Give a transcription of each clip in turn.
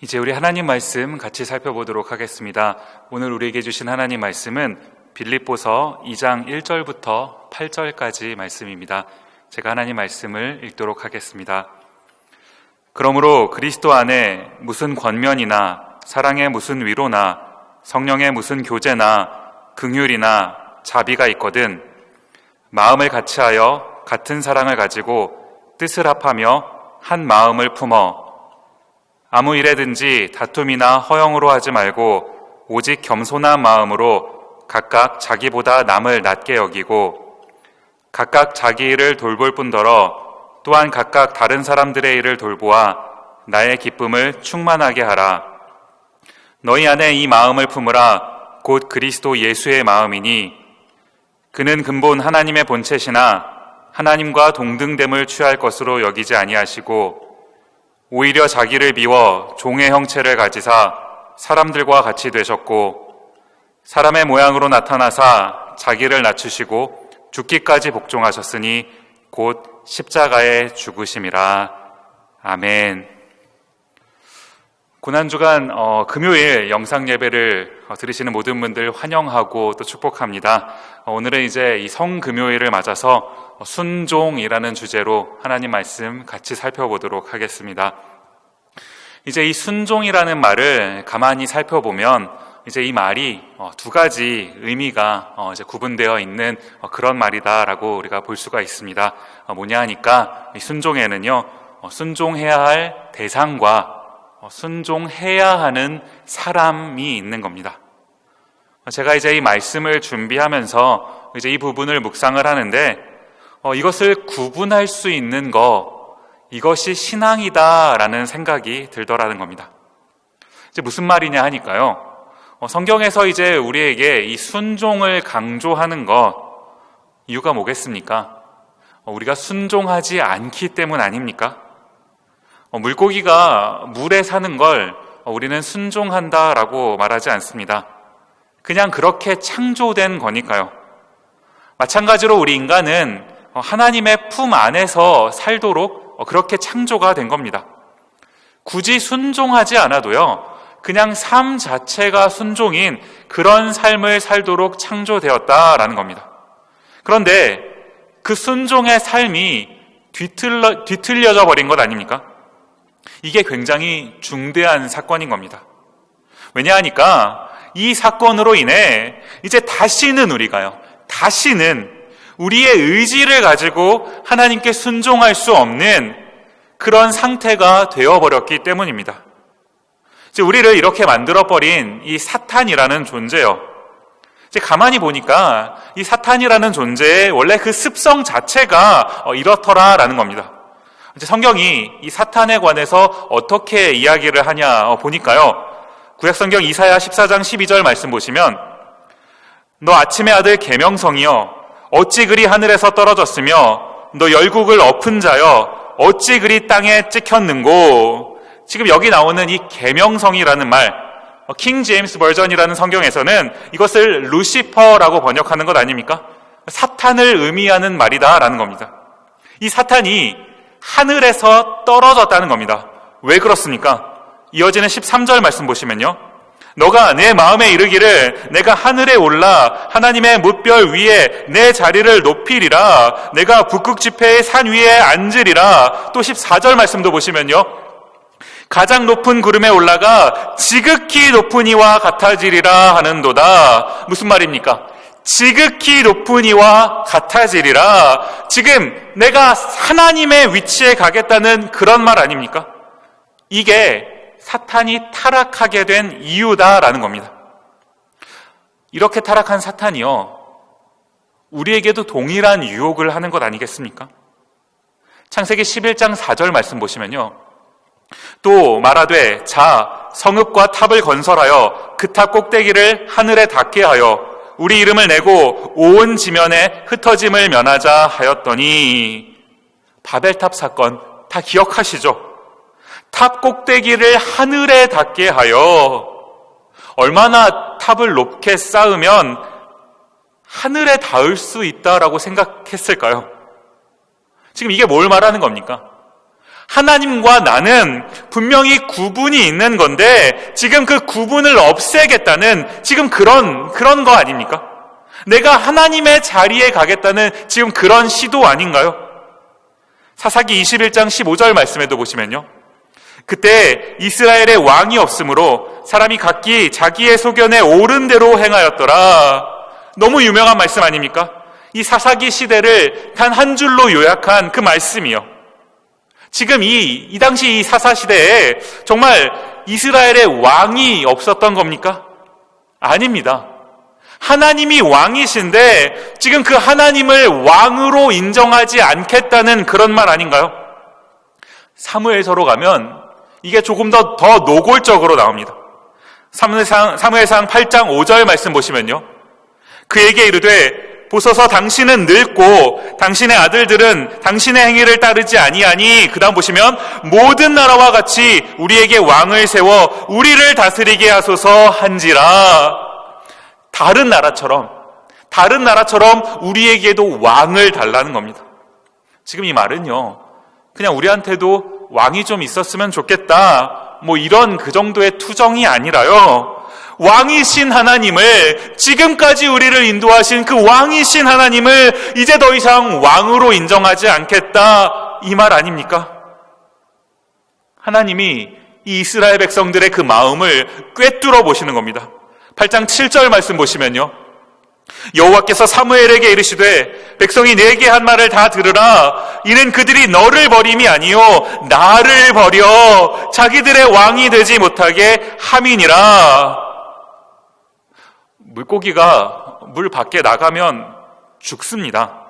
이제 우리 하나님 말씀 같이 살펴보도록 하겠습니다. 오늘 우리에게 주신 하나님 말씀은 빌립보서 2장 1절부터 8절까지 말씀입니다. 제가 하나님 말씀을 읽도록 하겠습니다. 그러므로 그리스도 안에 무슨 권면이나 사랑의 무슨 위로나 성령의 무슨 교제나 긍휼이나 자비가 있거든 마음을 같이하여 같은 사랑을 가지고 뜻을 합하며 한 마음을 품어 아무 일에든지 다툼이나 허영으로 하지 말고 오직 겸손한 마음으로 각각 자기보다 남을 낮게 여기고 각각 자기 일을 돌볼 뿐더러 또한 각각 다른 사람들의 일을 돌보아 나의 기쁨을 충만하게 하라. 너희 안에 이 마음을 품으라. 곧 그리스도 예수의 마음이니 그는 근본 하나님의 본체시나 하나님과 동등됨을 취할 것으로 여기지 아니하시고 오히려 자기를 비워 종의 형체를 가지사 사람들과 같이 되셨고 사람의 모양으로 나타나사 자기를 낮추시고 죽기까지 복종하셨으니 곧 십자가에 죽으심이라. 아멘. 고난주간 금요일 영상 예배를 들으시는 모든 분들 환영하고 또 축복합니다. 오늘은 이제 이 성금요일을 맞아서 순종이라는 주제로 하나님 말씀 같이 살펴보도록 하겠습니다. 이제 이 순종이라는 말을 가만히 살펴보면 이제 이 말이 두 가지 의미가 이제 구분되어 있는 그런 말이다라고 우리가 볼 수가 있습니다. 뭐냐 하니까 이 순종에는요, 순종해야 할 대상과 순종해야 하는 사람이 있는 겁니다. 제가 이제 이 말씀을 준비하면서 이제 이 부분을 묵상을 하는데 이것을 구분할 수 있는 이것이 신앙이다라는 생각이 들더라는 겁니다. 이제 무슨 말이냐 하니까요. 성경에서 이제 우리에게 이 순종을 강조하는 이유가 뭐겠습니까? 우리가 순종하지 않기 때문 아닙니까? 물고기가 물에 사는 걸 우리는 순종한다라고 말하지 않습니다. 그냥 그렇게 창조된 거니까요. 마찬가지로 우리 인간은 하나님의 품 안에서 살도록 그렇게 창조가 된 겁니다. 굳이 순종하지 않아도요, 그냥 삶 자체가 순종인 그런 삶을 살도록 창조되었다라는 겁니다. 그런데 그 순종의 삶이 뒤틀려져 버린 것 아닙니까? 이게 굉장히 중대한 사건인 겁니다. 왜냐하니까 이 사건으로 인해 이제 다시는 우리의 의지를 가지고 하나님께 순종할 수 없는 그런 상태가 되어버렸기 때문입니다. 이제 우리를 이렇게 만들어버린 이 사탄이라는 존재요. 이제 가만히 보니까 이 사탄이라는 존재의 원래 그 습성 자체가 이렇더라라는 겁니다. 이제 성경이 이 사탄에 관해서 어떻게 이야기를 하냐 보니까요. 구약성경 이사야 14장 12절 말씀 보시면 너 아침의 아들 계명성이여 어찌 그리 하늘에서 떨어졌으며 너 열국을 엎은 자여 어찌 그리 땅에 찍혔는고. 지금 여기 나오는 이 계명성이라는 말, 킹 제임스 버전이라는 성경에서는 이것을 루시퍼라고 번역하는 것 아닙니까? 사탄을 의미하는 말이다라는 겁니다. 이 사탄이 하늘에서 떨어졌다는 겁니다. 왜 그렇습니까? 이어지는 13절 말씀 보시면요, 너가 내 마음에 이르기를 내가 하늘에 올라 하나님의 뭇별 위에 내 자리를 높이리라. 내가 북극 지폐의 산 위에 앉으리라. 또 14절 말씀도 보시면요, 가장 높은 구름에 올라가 지극히 높은 이와 같아지리라 하는도다. 무슨 말입니까? 지극히 높은 이와 같아지리라. 지금 내가 하나님의 위치에 가겠다는 그런 말 아닙니까? 이게 사탄이 타락하게 된 이유다라는 겁니다. 이렇게 타락한 사탄이요, 우리에게도 동일한 유혹을 하는 것 아니겠습니까? 창세기 11장 4절 말씀 보시면요, 또 말하되 자 성읍과 탑을 건설하여 그 탑 꼭대기를 하늘에 닿게 하여 우리 이름을 내고 온 지면에 흩어짐을 면하자 하였더니. 바벨탑 사건 다 기억하시죠? 탑 꼭대기를 하늘에 닿게 하여, 얼마나 탑을 높게 쌓으면 하늘에 닿을 수 있다라고 생각했을까요? 지금 이게 뭘 말하는 겁니까? 하나님과 나는 분명히 구분이 있는 건데 지금 그 구분을 없애겠다는 지금 그런 거 아닙니까? 내가 하나님의 자리에 가겠다는 지금 그런 시도 아닌가요? 사사기 21장 15절 말씀에도 보시면요, 그때 이스라엘의 왕이 없으므로 사람이 각기 자기의 소견에 옳은 대로 행하였더라. 너무 유명한 말씀 아닙니까? 이 사사기 시대를 단 한 줄로 요약한 그 말씀이요. 지금 이 당시 이 사사 시대에 정말 이스라엘의 왕이 없었던 겁니까? 아닙니다. 하나님이 왕이신데 지금 그 하나님을 왕으로 인정하지 않겠다는 그런 말 아닌가요? 사무엘서로 가면 이게 조금 더 노골적으로 나옵니다. 사무엘상 8장 5절 말씀 보시면요, 그에게 이르되 보소서 당신은 늙고 당신의 아들들은 당신의 행위를 따르지 아니하니, 그 다음 보시면 모든 나라와 같이 우리에게 왕을 세워 우리를 다스리게 하소서 한지라. 다른 나라처럼 우리에게도 왕을 달라는 겁니다. 지금 이 말은요, 그냥 우리한테도 왕이 좀 있었으면 좋겠다, 뭐 이런 그 정도의 투정이 아니라요, 왕이신 하나님을, 지금까지 우리를 인도하신 그 왕이신 하나님을 이제 더 이상 왕으로 인정하지 않겠다, 이 말 아닙니까? 하나님이 이 이스라엘 백성들의 그 마음을 꿰뚫어 보시는 겁니다. 8장 7절 말씀 보시면요, 여호와께서 사무엘에게 이르시되 백성이 내게 한 말을 다 들으라. 이는 그들이 너를 버림이 아니요 나를 버려 자기들의 왕이 되지 못하게 함이니라. 물고기가 물 밖에 나가면 죽습니다.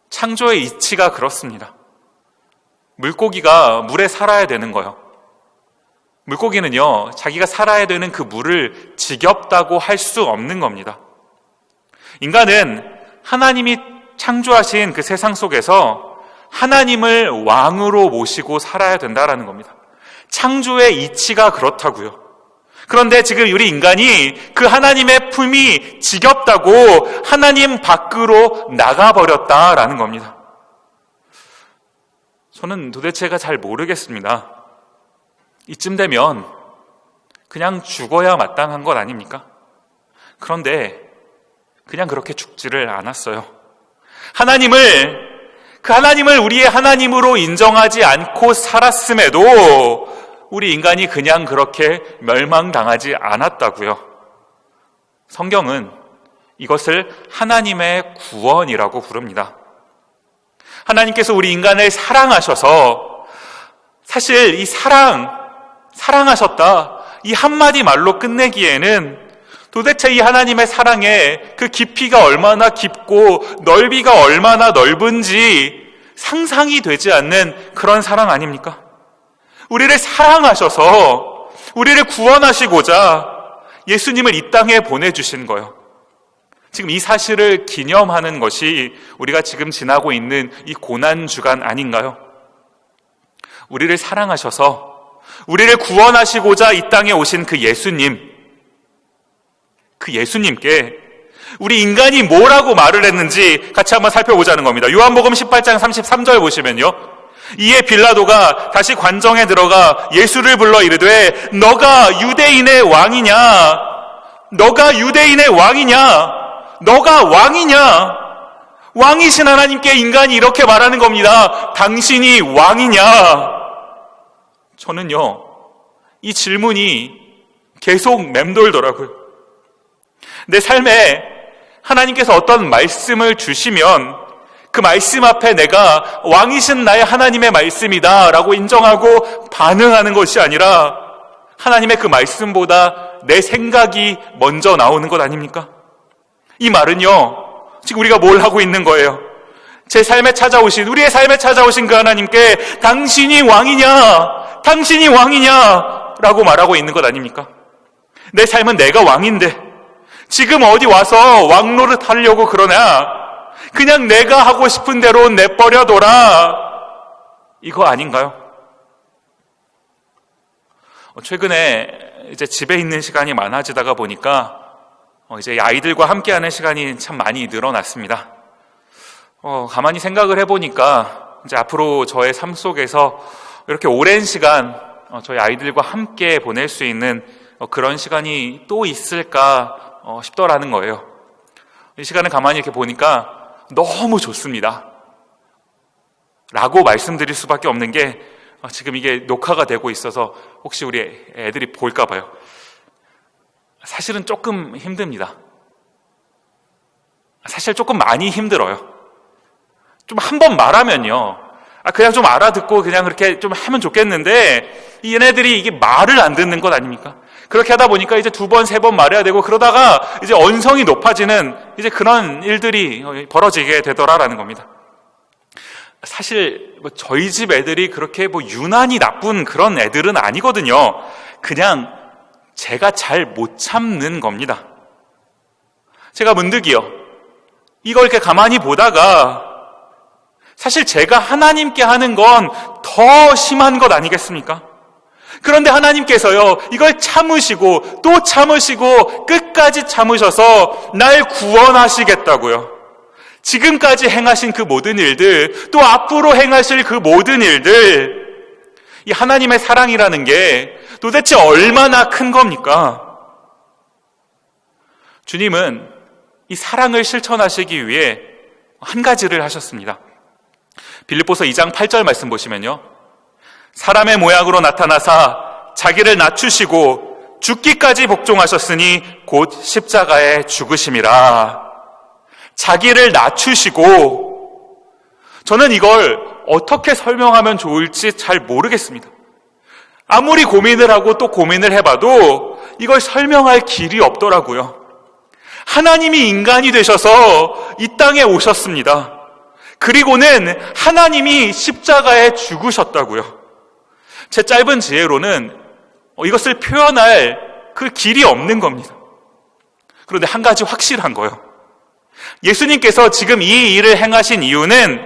창조의 이치가 그렇습니다. 물고기가 물에 살아야 되는 거예요. 물고기는요, 자기가 살아야 되는 그 물을 지겹다고 할 수 없는 겁니다. 인간은 하나님이 창조하신 그 세상 속에서 하나님을 왕으로 모시고 살아야 된다라는 겁니다. 창조의 이치가 그렇다고요. 그런데 지금 우리 인간이 그 하나님의 품이 지겹다고 하나님 밖으로 나가버렸다라는 겁니다. 저는 도대체가 잘 모르겠습니다. 이쯤 되면 그냥 죽어야 마땅한 것 아닙니까? 그런데 그냥 그렇게 죽지를 않았어요. 그 하나님을 우리의 하나님으로 인정하지 않고 살았음에도 우리 인간이 그냥 그렇게 멸망당하지 않았다고요. 성경은 이것을 하나님의 구원이라고 부릅니다. 하나님께서 우리 인간을 사랑하셔서, 사실 이 사랑하셨다, 이 한마디 말로 끝내기에는 도대체 이 하나님의 사랑의 그 깊이가 얼마나 깊고 넓이가 얼마나 넓은지 상상이 되지 않는 그런 사랑 아닙니까? 우리를 사랑하셔서 우리를 구원하시고자 예수님을 이 땅에 보내주신 거예요. 지금 이 사실을 기념하는 것이 우리가 지금 지나고 있는 이 고난주간 아닌가요? 우리를 사랑하셔서 우리를 구원하시고자 이 땅에 오신 그 예수님께 우리 인간이 뭐라고 말을 했는지 같이 한번 살펴보자는 겁니다. 요한복음 18장 33절 보시면요, 이에 빌라도가 다시 관정에 들어가 예수를 불러 이르되 너가 유대인의 왕이냐? 너가 유대인의 왕이냐? 너가 왕이냐? 왕이신 하나님께 인간이 이렇게 말하는 겁니다. 당신이 왕이냐? 저는요, 이 질문이 계속 맴돌더라고요. 내 삶에 하나님께서 어떤 말씀을 주시면 그 말씀 앞에 내가 왕이신 나의 하나님의 말씀이다 라고 인정하고 반응하는 것이 아니라 하나님의 그 말씀보다 내 생각이 먼저 나오는 것 아닙니까? 이 말은요, 지금 우리가 뭘 하고 있는 거예요? 우리의 삶에 찾아오신 그 하나님께 당신이 왕이냐? 당신이 왕이냐? 라고 말하고 있는 것 아닙니까? 내 삶은 내가 왕인데 지금 어디 와서 왕노릇 하려고 그러냐? 그냥 내가 하고 싶은 대로 내버려둬라. 이거 아닌가요? 최근에 이제 집에 있는 시간이 많아지다가 보니까 이제 아이들과 함께하는 시간이 참 많이 늘어났습니다. 가만히 생각을 해보니까 이제 앞으로 저의 삶 속에서 이렇게 오랜 시간 저희 아이들과 함께 보낼 수 있는 그런 시간이 또 있을까 싶더라는 거예요. 이 시간을 가만히 이렇게 보니까 너무 좋습니다 라고 말씀드릴 수밖에 없는 게, 지금 이게 녹화가 되고 있어서 혹시 우리 애들이 볼까 봐요. 사실은 조금 힘듭니다. 사실 조금 많이 힘들어요. 좀 한 번 말하면요, 그냥 좀 알아듣고 그냥 그렇게 좀 하면 좋겠는데, 이 얘네들이 이게 말을 안 듣는 것 아닙니까? 그렇게 하다 보니까 이제 2번, 3번 말해야 되고, 그러다가 이제 언성이 높아지는 이제 그런 일들이 벌어지게 되더라라는 겁니다. 사실 저희 집 애들이 그렇게 유난히 나쁜 그런 애들은 아니거든요. 그냥 제가 잘 못 참는 겁니다. 제가 문득이요, 이걸 이렇게 가만히 보다가 사실 제가 하나님께 하는 건 더 심한 것 아니겠습니까? 그런데 하나님께서요, 이걸 참으시고 또 참으시고 끝까지 참으셔서 날 구원하시겠다고요. 지금까지 행하신 그 모든 일들, 또 앞으로 행하실 그 모든 일들, 이 하나님의 사랑이라는 게 도대체 얼마나 큰 겁니까? 주님은 이 사랑을 실천하시기 위해 한 가지를 하셨습니다. 빌립보서 2장 8절 말씀 보시면요, 사람의 모양으로 나타나사 자기를 낮추시고 죽기까지 복종하셨으니 곧 십자가에 죽으심이라. 자기를 낮추시고, 저는 이걸 어떻게 설명하면 좋을지 잘 모르겠습니다. 아무리 고민을 하고 또 고민을 해봐도 이걸 설명할 길이 없더라고요. 하나님이 인간이 되셔서 이 땅에 오셨습니다. 그리고는 하나님이 십자가에 죽으셨다고요. 제 짧은 지혜로는 이것을 표현할 그 길이 없는 겁니다. 그런데 한 가지 확실한 거예요. 예수님께서 지금 이 일을 행하신 이유는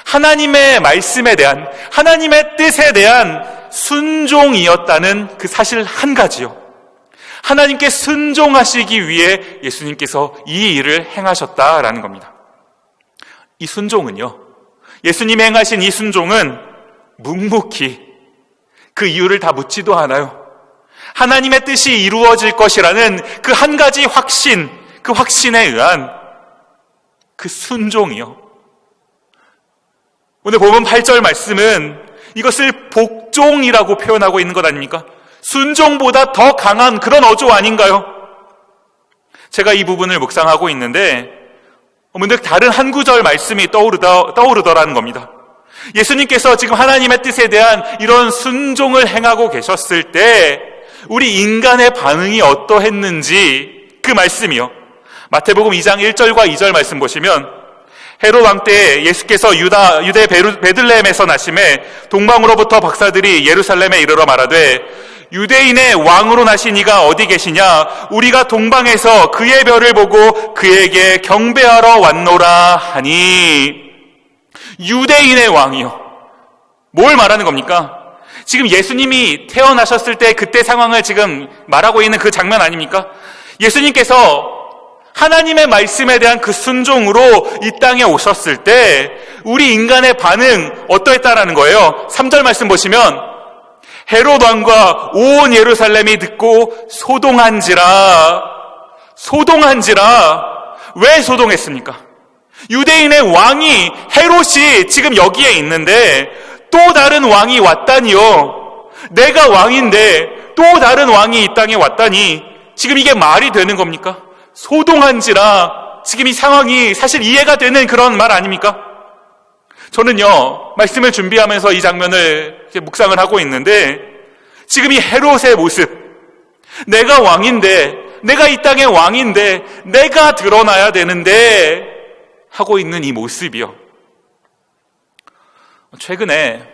하나님의 말씀에 대한, 하나님의 뜻에 대한 순종이었다는 그 사실 한 가지요. 하나님께 순종하시기 위해 예수님께서 이 일을 행하셨다라는 겁니다. 이 순종은요, 예수님이 행하신 이 순종은 묵묵히 그 이유를 다 묻지도 않아요. 하나님의 뜻이 이루어질 것이라는 그 한 가지 확신, 그 확신에 의한 그 순종이요. 오늘 본문 8절 말씀은 이것을 복종이라고 표현하고 있는 것 아닙니까? 순종보다 더 강한 그런 어조 아닌가요? 제가 이 부분을 묵상하고 있는데 문득 다른 한 구절 말씀이 떠오르더라는 겁니다. 예수님께서 지금 하나님의 뜻에 대한 이런 순종을 행하고 계셨을 때 우리 인간의 반응이 어떠했는지, 그 말씀이요, 마태복음 2장 1절과 2절 말씀 보시면, 헤롯 왕 때 예수께서 유대 베들레헴에서 나심에 동방으로부터 박사들이 예루살렘에 이르러 말하되 유대인의 왕으로 나신 이가 어디 계시냐? 우리가 동방에서 그의 별을 보고 그에게 경배하러 왔노라 하니. 유대인의 왕이요. 뭘 말하는 겁니까? 지금 예수님이 태어나셨을 때 그때 상황을 지금 말하고 있는 그 장면 아닙니까? 예수님께서 하나님의 말씀에 대한 그 순종으로 이 땅에 오셨을 때 우리 인간의 반응 어떠했다라는 거예요. 3절 말씀 보시면 헤롯 왕과 온 예루살렘이 듣고 소동한지라. 왜 소동했습니까? 유대인의 왕이, 헤롯이 지금 여기에 있는데 또 다른 왕이 왔다니요. 내가 왕인데 또 다른 왕이 이 땅에 왔다니 지금 이게 말이 되는 겁니까? 소동한지라. 지금 이 상황이 사실 이해가 되는 그런 말 아닙니까? 저는요, 말씀을 준비하면서 이 장면을 이렇게 묵상을 하고 있는데 지금 이 헤롯의 모습, 내가 왕인데, 내가 이 땅의 왕인데, 내가 드러나야 되는데 하고 있는 이 모습이요. 최근에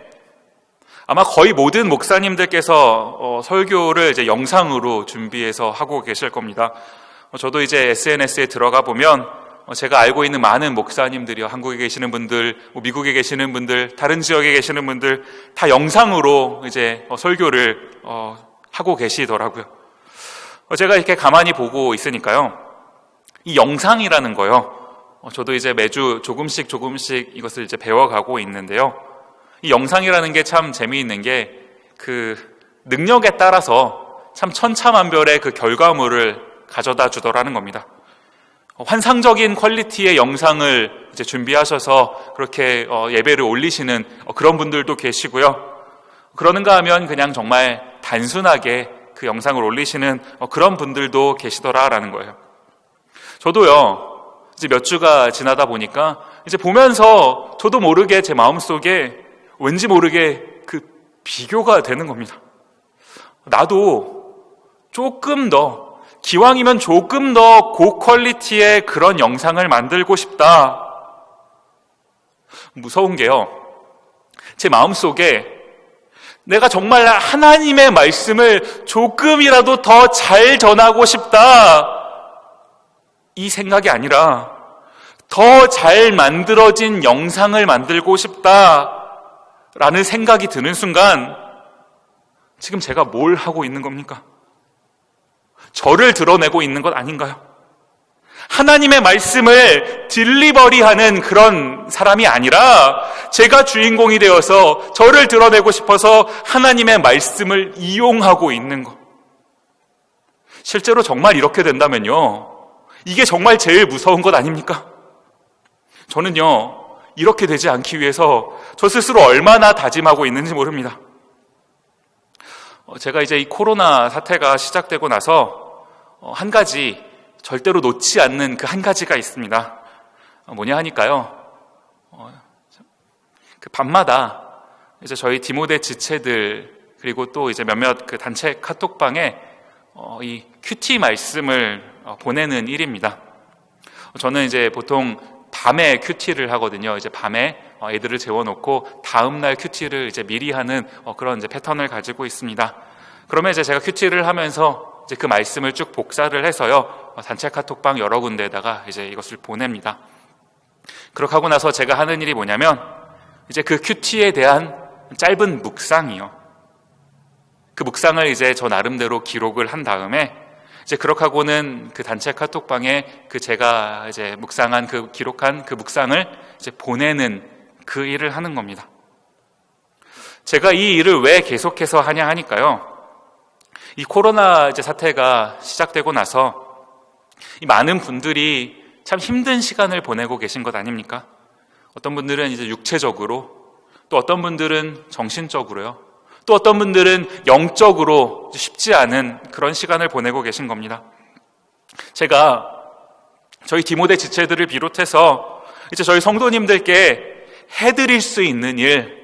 아마 거의 모든 목사님들께서 설교를 이제 영상으로 준비해서 하고 계실 겁니다. 저도 이제 SNS에 들어가 보면 제가 알고 있는 많은 목사님들이요, 한국에 계시는 분들, 미국에 계시는 분들, 다른 지역에 계시는 분들 다 영상으로 이제 설교를 하고 계시더라고요. 제가 이렇게 가만히 보고 있으니까요, 이 영상이라는 거요, 저도 이제 매주 조금씩 이것을 이제 배워가고 있는데요, 이 영상이라는 게 참 재미있는 게 그 능력에 따라서 참 천차만별의 그 결과물을 가져다 주더라는 겁니다. 환상적인 퀄리티의 영상을 이제 준비하셔서 그렇게 예배를 올리시는 그런 분들도 계시고요. 그러는가 하면 그냥 정말 단순하게 그 영상을 올리시는 그런 분들도 계시더라라는 거예요. 저도요, 이제 몇 주가 지나다 보니까 이제 보면서 저도 모르게 제 마음속에 왠지 모르게 그 비교가 되는 겁니다. 나도 조금 더, 기왕이면 조금 더 고퀄리티의 그런 영상을 만들고 싶다. 무서운 게요, 제 마음속에 내가 정말 하나님의 말씀을 조금이라도 더 잘 전하고 싶다, 이 생각이 아니라 더 잘 만들어진 영상을 만들고 싶다라는 생각이 드는 순간 지금 제가 뭘 하고 있는 겁니까? 저를 드러내고 있는 것 아닌가요? 하나님의 말씀을 딜리버리하는 그런 사람이 아니라 제가 주인공이 되어서 저를 드러내고 싶어서 하나님의 말씀을 이용하고 있는 것. 실제로 정말 이렇게 된다면요, 이게 정말 제일 무서운 것 아닙니까? 저는요, 이렇게 되지 않기 위해서 저 스스로 얼마나 다짐하고 있는지 모릅니다. 제가 이제 이 코로나 사태가 시작되고 나서 한 가지 절대로 놓지 않는 그 한 가지가 있습니다. 뭐냐 하니까요, 그 밤마다 이제 저희 디모데 지체들 그리고 또 이제 몇몇 그 단체 카톡방에 이 큐티 말씀을 보내는 일입니다. 저는 이제 보통 밤에 큐티를 하거든요. 이제 밤에 애들을 재워놓고 다음날 큐티를 이제 미리 하는 그런 이제 패턴을 가지고 있습니다. 그러면 이제 제가 큐티를 하면서 이제 그 말씀을 쭉 복사를 해서요, 단체 카톡방 여러 군데에다가 이제 이것을 보냅니다. 그렇게 하고 나서 제가 하는 일이 뭐냐면, 이제 그 큐티에 대한 짧은 묵상이요, 그 묵상을 이제 저 나름대로 기록을 한 다음에 이제 그렇게 하고는 그 단체 카톡방에 그 제가 이제 묵상한 그 기록한 그 묵상을 이제 보내는 그 일을 하는 겁니다. 제가 이 일을 왜 계속해서 하냐 하니까요, 이 코로나 이제 사태가 시작되고 나서 이 많은 분들이 참 힘든 시간을 보내고 계신 것 아닙니까? 어떤 분들은 이제 육체적으로, 또 어떤 분들은 정신적으로요, 또 어떤 분들은 영적으로 쉽지 않은 그런 시간을 보내고 계신 겁니다. 제가 저희 디모데 지체들을 비롯해서 이제 저희 성도님들께 해드릴 수 있는 일,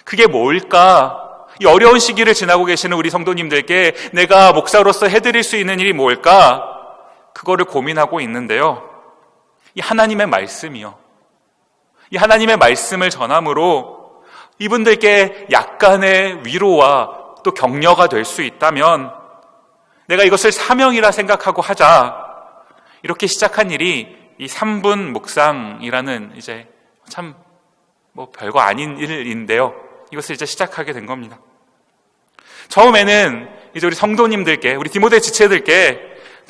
그게 뭘까? 이 어려운 시기를 지나고 계시는 우리 성도님들께 내가 목사로서 해드릴 수 있는 일이 뭘까? 그거를 고민하고 있는데요, 이 하나님의 말씀이요, 이 하나님의 말씀을 전함으로 이분들께 약간의 위로와 또 격려가 될 수 있다면 내가 이것을 사명이라 생각하고 하자, 이렇게 시작한 일이 이 3분 묵상이라는 이제 참 뭐 별거 아닌 일인데요, 이것을 이제 시작하게 된 겁니다. 처음에는 이제 우리 성도님들께, 우리 디모데 지체들께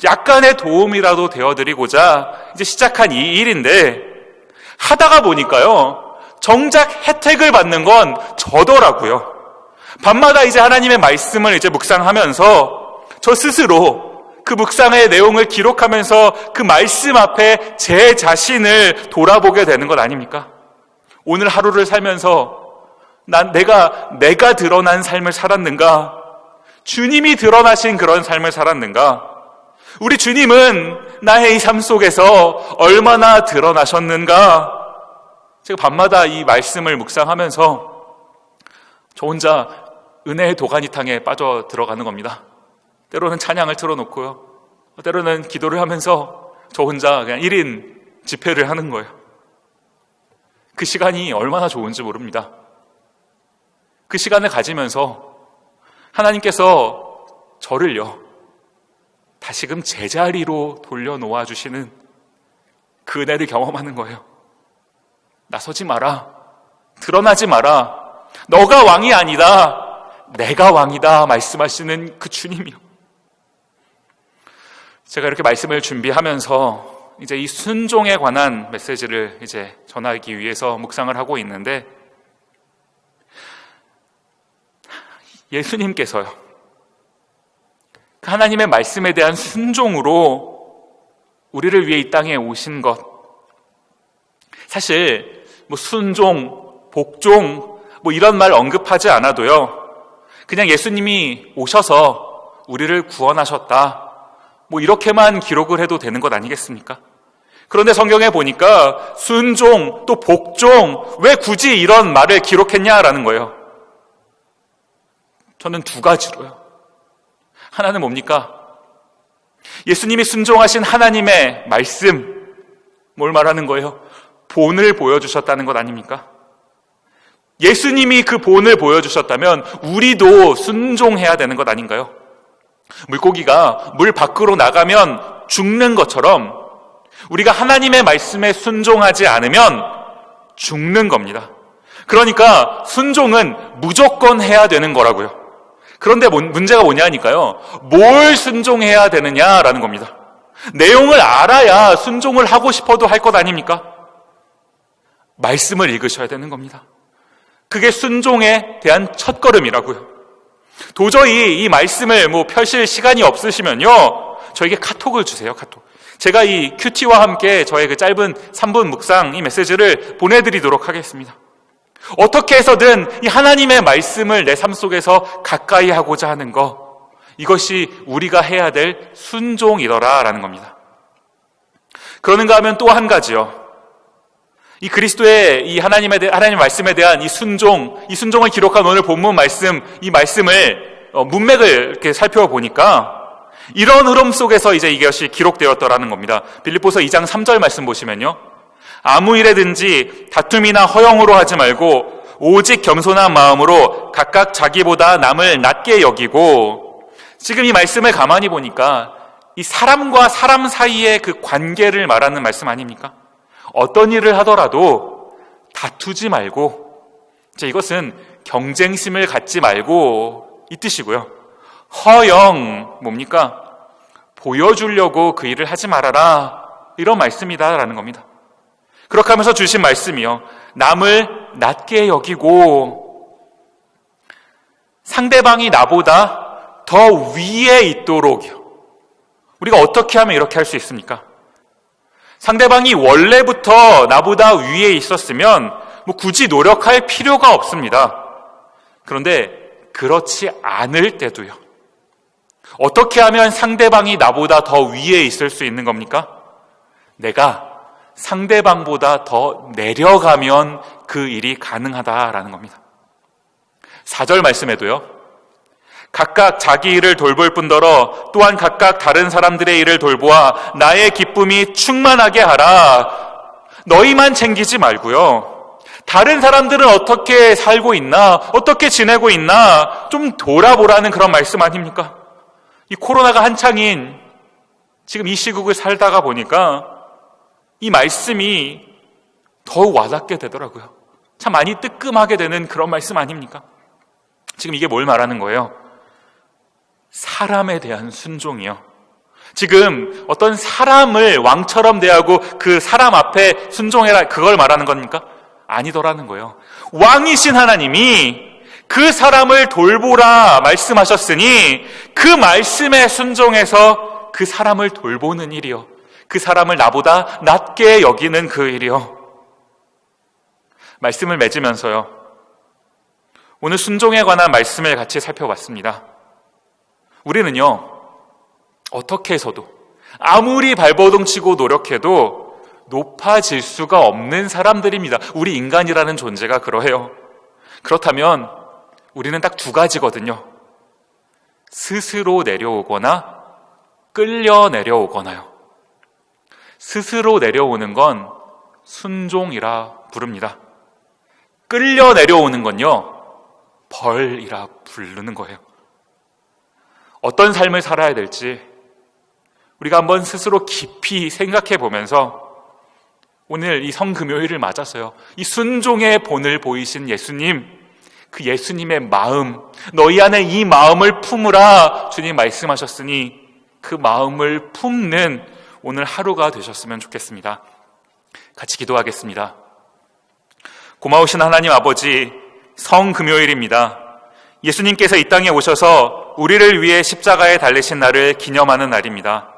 약간의 도움이라도 되어드리고자 이제 시작한 이 일인데, 하다가 보니까요, 정작 혜택을 받는 건 저더라고요. 밤마다 이제 하나님의 말씀을 이제 묵상하면서 저 스스로 그 묵상의 내용을 기록하면서 그 말씀 앞에 제 자신을 돌아보게 되는 것 아닙니까? 오늘 하루를 살면서 내가 드러난 삶을 살았는가? 주님이 드러나신 그런 삶을 살았는가? 우리 주님은 나의 이 삶 속에서 얼마나 드러나셨는가? 제가 밤마다 이 말씀을 묵상하면서 저 혼자 은혜의 도가니탕에 빠져 들어가는 겁니다. 때로는 찬양을 틀어놓고요, 때로는 기도를 하면서 저 혼자 그냥 1인 집회를 하는 거예요. 그 시간이 얼마나 좋은지 모릅니다. 그 시간을 가지면서 하나님께서 저를요, 다시금 제자리로 돌려놓아 주시는 그 은혜를 경험하는 거예요. 나서지 마라, 드러나지 마라, 너가 왕이 아니다, 내가 왕이다 말씀하시는 그 주님이요. 제가 이렇게 말씀을 준비하면서 이제 이 순종에 관한 메시지를 이제 전하기 위해서 묵상을 하고 있는데, 예수님께서요, 하나님의 말씀에 대한 순종으로 우리를 위해 이 땅에 오신 것, 사실 순종, 복종 이런 말 언급하지 않아도요, 그냥 예수님이 오셔서 우리를 구원하셨다, 이렇게만 기록을 해도 되는 것 아니겠습니까? 그런데 성경에 보니까 순종 또 복종, 왜 굳이 이런 말을 기록했냐라는 거예요. 저는 두 가지로요. 하나는 뭡니까? 예수님이 순종하신 하나님의 말씀, 뭘 말하는 거예요? 본을 보여주셨다는 것 아닙니까? 예수님이 그 본을 보여주셨다면 우리도 순종해야 되는 것 아닌가요? 물고기가 물 밖으로 나가면 죽는 것처럼 우리가 하나님의 말씀에 순종하지 않으면 죽는 겁니다. 그러니까 순종은 무조건 해야 되는 거라고요. 그런데 문제가 뭐냐니까요, 뭘 순종해야 되느냐라는 겁니다. 내용을 알아야 순종을 하고 싶어도 할 것 아닙니까? 말씀을 읽으셔야 되는 겁니다. 그게 순종에 대한 첫걸음이라고요. 도저히 이 말씀을 펴실 시간이 없으시면요, 저에게 카톡을 주세요. 카톡. 제가 이 큐티와 함께 저의 그 짧은 3분 묵상 이 메시지를 보내드리도록 하겠습니다. 어떻게 해서든 이 하나님의 말씀을 내 삶 속에서 가까이 하고자 하는 것, 이것이 우리가 해야 될 순종이더라라는 겁니다. 그러는가 하면 또 한 가지요, 이 그리스도의 이 하나님 말씀에 대한 이 순종을 기록한 오늘 본문 말씀, 이 말씀을 문맥을 이렇게 살펴보니까 이런 흐름 속에서 이제 이것이 기록되었더라는 겁니다. 빌립보서 2장 3절 말씀 보시면요, 아무 일에든지 다툼이나 허영으로 하지 말고 오직 겸손한 마음으로 각각 자기보다 남을 낮게 여기고, 지금 이 말씀을 가만히 보니까 이 사람과 사람 사이의 그 관계를 말하는 말씀 아닙니까? 어떤 일을 하더라도 다투지 말고, 이것은 경쟁심을 갖지 말고 이 뜻이고요. 허영, 뭡니까? 보여주려고 그 일을 하지 말아라, 이런 말씀이다라는 겁니다. 그렇게 하면서 주신 말씀이요, 남을 낮게 여기고, 상대방이 나보다 더 위에 있도록요. 우리가 어떻게 하면 이렇게 할 수 있습니까? 상대방이 원래부터 나보다 위에 있었으면 굳이 노력할 필요가 없습니다. 그런데 그렇지 않을 때도요, 어떻게 하면 상대방이 나보다 더 위에 있을 수 있는 겁니까? 내가 상대방보다 더 내려가면 그 일이 가능하다라는 겁니다. 4절 말씀에도요, 각각 자기 일을 돌볼 뿐더러 또한 각각 다른 사람들의 일을 돌보아 나의 기쁨이 충만하게 하라. 너희만 챙기지 말고요, 다른 사람들은 어떻게 살고 있나, 어떻게 지내고 있나 좀 돌아보라는 그런 말씀 아닙니까? 이 코로나가 한창인 지금 이 시국을 살다가 보니까 이 말씀이 더욱 와닿게 되더라고요. 참 많이 뜨끔하게 되는 그런 말씀 아닙니까? 지금 이게 뭘 말하는 거예요? 사람에 대한 순종이요. 지금 어떤 사람을 왕처럼 대하고 그 사람 앞에 순종해라, 그걸 말하는 겁니까? 아니더라는 거예요. 왕이신 하나님이 그 사람을 돌보라 말씀하셨으니 그 말씀에 순종해서 그 사람을 돌보는 일이요, 그 사람을 나보다 낮게 여기는 그 일이요. 말씀을 맺으면서요, 오늘 순종에 관한 말씀을 같이 살펴봤습니다. 우리는요, 어떻게 해서도 아무리 발버둥 치고 노력해도 높아질 수가 없는 사람들입니다. 우리 인간이라는 존재가 그러해요. 그렇다면 우리는 딱 두 가지거든요. 스스로 내려오거나 끌려 내려오거나요. 스스로 내려오는 건 순종이라 부릅니다. 끌려 내려오는 건요, 벌이라 부르는 거예요. 어떤 삶을 살아야 될지 우리가 한번 스스로 깊이 생각해 보면서 오늘 이 성금요일을 맞아서요, 이 순종의 본을 보이신 예수님, 그 예수님의 마음, 너희 안에 이 마음을 품으라 주님 말씀하셨으니 그 마음을 품는 오늘 하루가 되셨으면 좋겠습니다. 같이 기도하겠습니다. 고마우신 하나님 아버지, 성금요일입니다. 예수님께서 이 땅에 오셔서 우리를 위해 십자가에 달리신 날을 기념하는 날입니다.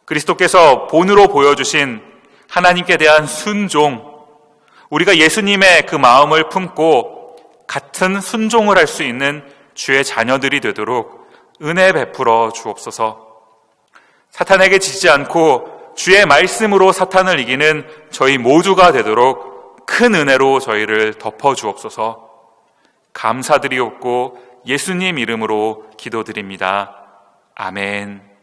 그리스도께서 본으로 보여주신 하나님께 대한 순종, 우리가 예수님의 그 마음을 품고 같은 순종을 할 수 있는 주의 자녀들이 되도록 은혜 베풀어 주옵소서. 사탄에게 지지 않고 주의 말씀으로 사탄을 이기는 저희 모두가 되도록 큰 은혜로 저희를 덮어 주옵소서. 감사드리옵고 예수님 이름으로 기도드립니다. 아멘.